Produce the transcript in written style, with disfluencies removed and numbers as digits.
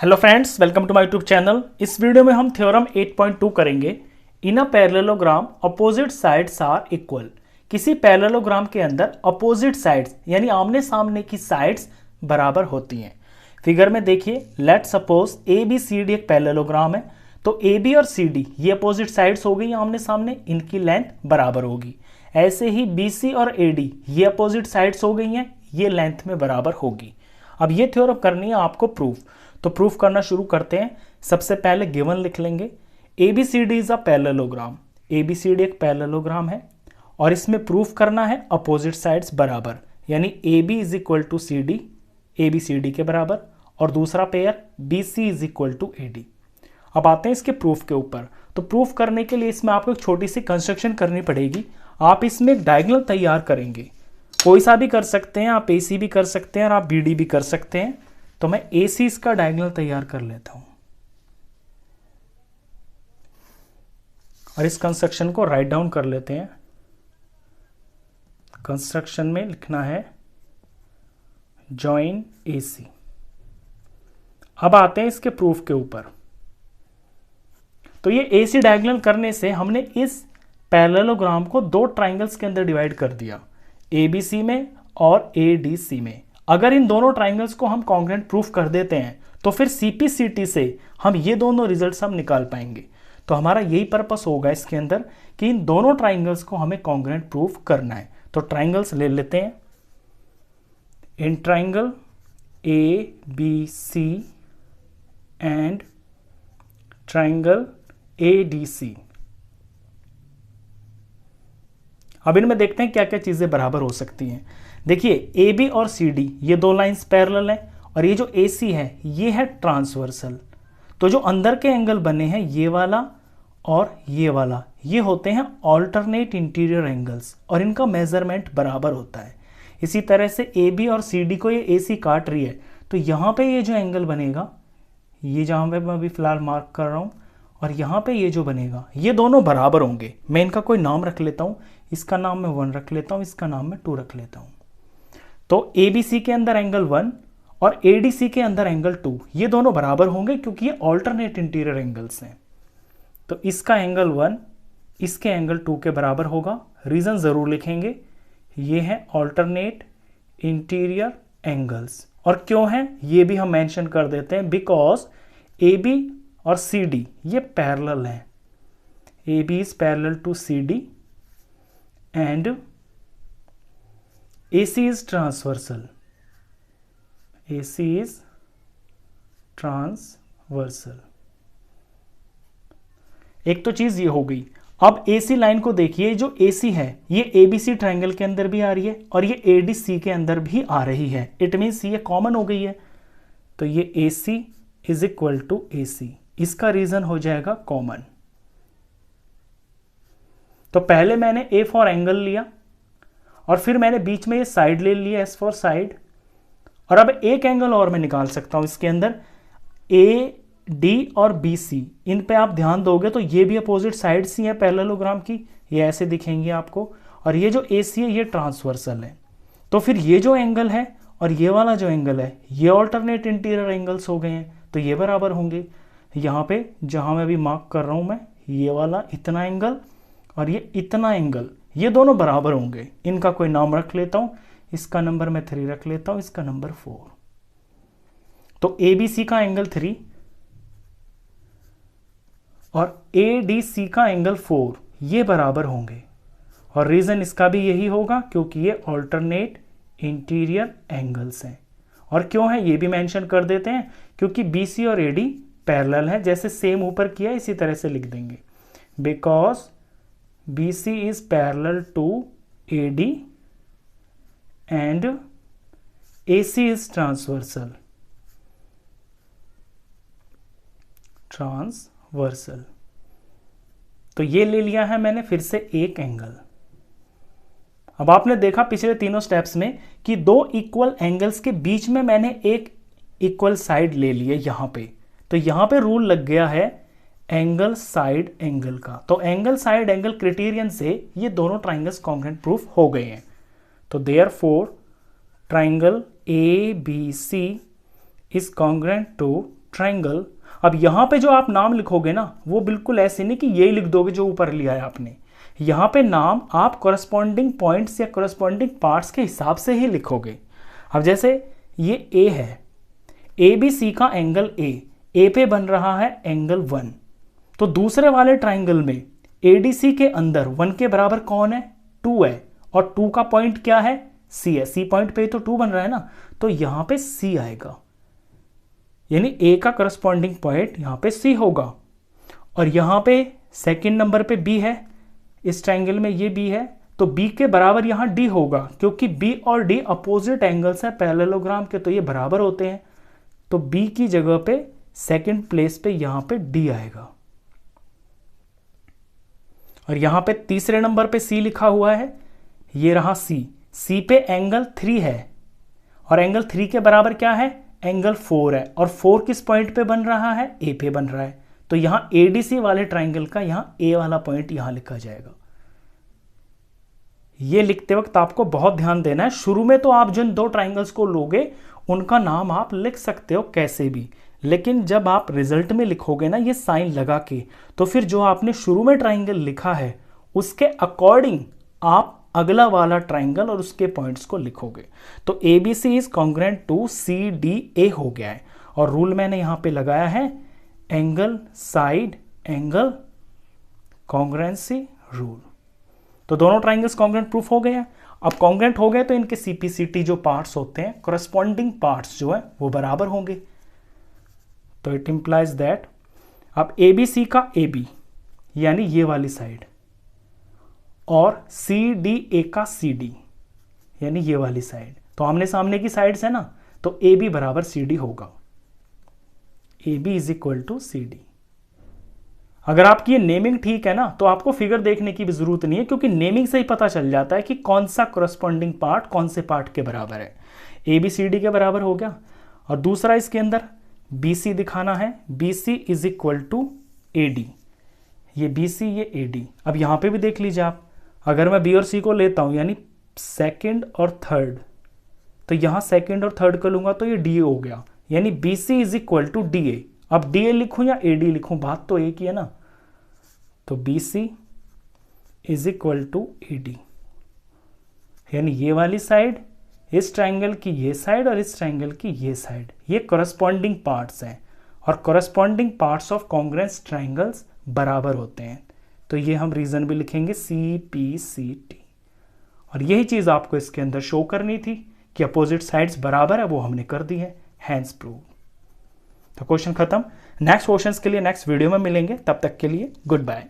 Hello friends, welcome to my YouTube channel. इस video में हम थ्योरम 8.2 करेंगे। In a parallelogram opposite sides are equal. किसी parallelogram के अंदर अपोजिट साइड्स यानी आमने सामने की साइड्स बराबर होती हैं। फिगर में देखिए, let suppose A B C D एक पैरेललोग्राम है, तो ए बी और सी डी ये अपोजिट साइड्स हो गई आमने सामने, इनकी लेंथ बराबर होगी। ऐसे ही बी सी और ए डी ये अपोजिट साइड्स हो गई हैं, ये लेंथ में बराबर होगी। अब ये थ्योरम करनी है आपको प्रूफ, तो प्रूफ करना शुरू करते हैं। सबसे पहले गिवन लिख लेंगे, A B C D is a parallelogram. A B C D एक पैरेललोग्राम है और इसमें प्रूफ करना है अपोजिट साइड्स बराबर, यानी A B is equal to C D, A B C D के बराबर, और दूसरा pair B C is equal to A D. अब आते हैं इसके प्रूफ के ऊपर। तो प्रूफ करने के लिए इसमें आपको एक छोटी सी कंस्ट्रक्शन करनी पड़ेगी। आप इसमें एक डायगोनल तैयार करेंगे, कोई सा भी कर सकते हैं, आप ए सी भी कर सकते हैं और आप बी डी भी कर सकते हैं। तो मैं ए सी इसका डायगोनल तैयार कर लेता हूं और इस कंस्ट्रक्शन को राइट डाउन कर लेते हैं। कंस्ट्रक्शन में लिखना है जॉइन ए सी। अब आते हैं इसके प्रूफ के ऊपर। तो ये ए सी डायगोनल करने से हमने इस पैरेललोग्राम को दो ट्राइंगल्स के अंदर डिवाइड कर दिया, ए बी सी में और ए डी सी में। अगर इन दोनों ट्राइंगल्स को हम कॉन्ग्रुएंट प्रूफ कर देते हैं तो फिर सीपीसीटी से हम ये दोनों रिजल्ट्स हम निकाल पाएंगे। तो हमारा यही पर्पस होगा इसके अंदर कि इन दोनों ट्राइंगल्स को हमें कॉन्ग्रुएंट प्रूफ करना है। तो ट्राइंगल्स ले लेते हैं। In triangle A B C and triangle A D C. अब इनमें देखते हैं क्या क्या चीजें बराबर हो सकती हैं। देखिए, ए बी और सी डी ये दो लाइंस पैरेलल हैं और ये जो ए सी है ये है ट्रांसवर्सल। तो जो अंदर के एंगल बने हैं ये वाला और ये वाला, ये होते हैं ऑल्टरनेट इंटीरियर एंगल्स और इनका मेजरमेंट बराबर होता है। इसी तरह से ए बी और सी डी को ये ए सी काट रही है, तो यहाँ पे ये जो एंगल बनेगा, ये जहाँ पे मैं अभी फिलहाल मार्क कर रहा हूँ, और यहाँ पे ये जो बनेगा, ये दोनों बराबर होंगे। मैं इनका कोई नाम रख लेता हूँ, इसका नाम मैं 1 रख लेता हूँ, इसका नाम मैं 2 रख लेता हूँ। तो ए बी सी के अंदर एंगल 1 और ए डी सी के अंदर एंगल 2, ये दोनों बराबर होंगे क्योंकि ये ऑल्टरनेट इंटीरियर एंगल्स हैं। तो इसका एंगल 1 इसके एंगल 2 के बराबर होगा। रीजन जरूर लिखेंगे, ये है ऑल्टरनेट इंटीरियर एंगल्स। और क्यों है ये भी हम मेंशन कर देते हैं, बिकॉज ए बी और सी डी ये पैरेलल हैं। A B is parallel to C D and AC is transversal. AC is transversal. एक तो चीज ये हो गई। अब AC लाइन को देखिए, जो AC है ये ABC ट्रायंगल के अंदर भी आ रही है और ये ADC के अंदर भी आ रही है। इट मीन्स ये कॉमन हो गई है। तो ये AC is equal to AC, इसका रीजन हो जाएगा कॉमन। तो पहले मैंने A फॉर एंगल लिया और फिर मैंने बीच में ये साइड ले लिया, एस फॉर साइड। और अब एक एंगल और मैं निकाल सकता हूं इसके अंदर, ए डी और बी सी। इन पे आप ध्यान दोगे तो ये भी अपोजिट साइड्स ही हैं पैरेललोग्राम की, ये ऐसे दिखेंगे आपको। और ये जो ए सी है ये ट्रांसवर्सल है। तो फिर ये जो एंगल है और ये वाला जो एंगल है ये ऑल्टरनेट इंटीरियर एंगल्स हो गए हैं, तो ये बराबर होंगे। यहाँ पे जहां मैं अभी मार्क कर रहा हूं मैं, ये वाला इतना एंगल और ये इतना एंगल, ये दोनों बराबर होंगे। इनका कोई नाम रख लेता हूं, इसका नंबर मैं 3 रख लेता हूं, इसका नंबर 4। तो ए बी सी का एंगल 3 और ए डी सी का एंगल 4 ये बराबर होंगे। और रीजन इसका भी यही होगा क्योंकि ये ऑल्टरनेट इंटीरियर एंगल्स हैं। और क्यों है ये भी मेंशन कर देते हैं, क्योंकि बी सी और ए डी पैरेलल है। जैसे सेम ऊपर किया इसी तरह से लिख देंगे, because BC is parallel to AD and AC is transversal. तो ये ले लिया है मैंने फिर से एक एंगल। अब आपने देखा पिछले तीनों स्टेप्स में कि दो इक्वल एंगल्स के बीच में मैंने एक इक्वल साइड ले ली है यहां पे। तो यहां पे रूल लग गया है एंगल साइड एंगल का। तो एंगल साइड एंगल क्राइटेरियन से ये दोनों ट्राइंगल्स कॉन्ग्रुएंट प्रूफ हो गए हैं। तो therefore triangle A B C is congruent to triangle, अब यहां पे जो आप नाम लिखोगे ना वो बिल्कुल ऐसे नहीं कि यही लिख दोगे जो ऊपर लिया है आपने, यहां पे नाम आप कोरस्पॉन्डिंग पॉइंट्स या कोरस्पॉन्डिंग पार्ट्स के हिसाब से ही लिखोगे। अब जैसे ये ए है, ए बी सी का एंगल ए पे बन रहा है एंगल 1, तो दूसरे वाले ट्राइंगल में एडीसी के अंदर 1 के बराबर कौन है, 2 है, और 2 का पॉइंट क्या है, सी है, सी पॉइंट पे तो 2 बन रहा है ना, तो यहां पे सी आएगा, यानी ए का करस्पॉन्डिंग पॉइंट यहां पे सी होगा। और यहां पे सेकंड नंबर पे बी है, इस ट्राइंगल में ये बी है, तो बी के बराबर यहां डी होगा, क्योंकि बी और डी अपोजिट एंगल्स है पैरेललोग्राम के, तो ये बराबर होते हैं, तो बी की जगह पे सेकंड प्लेस पे यहां पे डी आएगा। और यहां पे तीसरे नंबर पे सी लिखा हुआ है, ये रहा सी, सी पे एंगल 3 है, और एंगल 3 के बराबर क्या है, एंगल 4 है, और 4 किस पॉइंट पे बन रहा है, ए पे बन रहा है, तो यहां एडीसी वाले ट्राइंगल का यहां ए वाला पॉइंट यहां लिखा जाएगा। ये लिखते वक्त आपको बहुत ध्यान देना है, शुरू में तो आप जिन 2 ट्राइंगल्स को लोगे उनका नाम आप लिख सकते हो कैसे भी, लेकिन जब आप रिजल्ट में लिखोगे ना ये साइन लगा के, तो फिर जो आपने शुरू में ट्राइंगल लिखा है उसके अकॉर्डिंग आप अगला वाला ट्राइंगल और उसके पॉइंट्स को लिखोगे। तो A B C is congruent to C D A हो गया है, और रूल मैंने यहां पे लगाया है angle side angle congruency rule. तो दोनों ट्राइंगल्स कॉन्ग्रुएंट प्रूफ हो गए हैं। अब कॉन्ग्रुएंट हो गए तो इनके सीपीसीटी जो पार्ट्स होते हैं, करस्पॉन्डिंग पार्ट्स जो है वो बराबर होंगे। तो इट इंप्लाइज दैट अब ए बी सी का ए बी यानी ये वाली साइड, और सी डी ए का सी डी यानी ये वाली साइड, तो आमने सामने की साइड्स है ना, तो ए बी बराबर सी डी होगा, A B is equal to C D. अगर आपकी ये नेमिंग ठीक है ना तो आपको फिगर देखने की भी जरूरत नहीं है, क्योंकि नेमिंग से ही पता चल जाता है कि कौन सा करस्पॉन्डिंग पार्ट कौन से पार्ट के बराबर है। ए बी सी डी के बराबर हो गया, और दूसरा इसके अंदर बी सी दिखाना है, B C is equal to A D, ये बी सी ये ए डी। अब यहां पे भी देख लीजिए आप, अगर मैं बी और सी को लेता हूं यानी सेकंड और थर्ड, तो यहां सेकंड और थर्ड को लूंगा तो ये डी ए हो गया, यानी B C is equal to D A. अब डी ए लिखूं या ए डी लिखूं, बात तो एक ही है ना, तो B C is equal to A D, यानी ये वाली साइड इस ट्राइंगल की ये साइड और इस ट्राइंगल की ये साइड, ये करस्पॉन्डिंग पार्ट्स हैं, और corresponding parts of congruent triangles बराबर होते हैं। तो ये हम रीजन भी लिखेंगे सी पी सी टी, और यही चीज आपको इसके अंदर शो करनी थी कि अपोजिट साइड्स बराबर है, वो हमने कर दी है, हैंस प्रूव। तो क्वेश्चन खत्म। नेक्स्ट क्वेश्चंस के लिए नेक्स्ट वीडियो में मिलेंगे, तब तक के लिए गुड बाय।